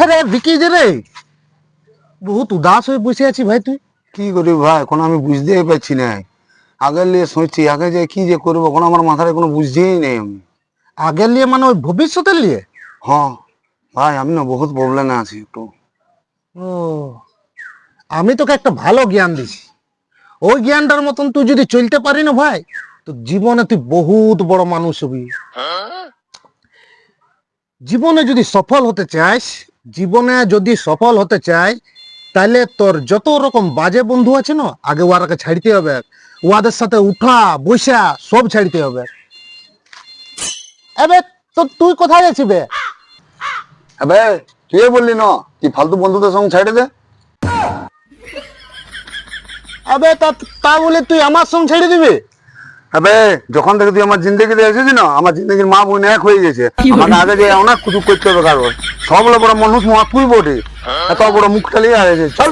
আরে বিকি যে রে, বহুত উদাস হয়ে বসে আছি ভাই। তুই কি করি ভাই, কোনো আমি বুঝতেই পারছি না। আগে নিয়ে শুনছি, আগে যে কি যে করবো কোনো আমার মাথায় কোনো বুঝতেই নেই আমি। আগের লিয়ে মানে ওই ভবিষ্যতের লিয়ে? হ্যাঁ ভাই, আমি না বহুত প্রবলেমে আছি একটু। ও, আমি তোকে একটা ভালো জ্ঞান দিছি। ওই জ্ঞানটার মতন তুই যদি চলতে পারি না ভাই, তো জীবনে তুই বহুত বড় মানুষ হবি। জীবনে যদি সফল হতে চাস, জীবনে যদি সফল হতে চাই, তাহলে তোর যত রকম বাজে বন্ধু আছে না, আগে ওয়ারাকে ছাড়তে হবে। ওয়াদের সাথে উঠা বসা সব ছাড়তে হবে। এবে তো তুই কোথায় যাচ্ছি বে? আবে তুই বললি না কি ফালতু বন্ধুদের সঙ্গে ছেড়ে দে। আবে তা তা বলে তুই আমার সঙ্গে ছেড়ে দিবি? আবে যখন থেকে তুই আমার জিন্দগিতে এসেছিস না, আমার জিন্দগির মা বোন এক হয়ে গেছে। আমাকে আগে যে অনেক কিছু করতে হবে কারণ সব বড় মানুষ মহা তুই বটে, এত বড় মুখটা নিয়ে আসে। চল।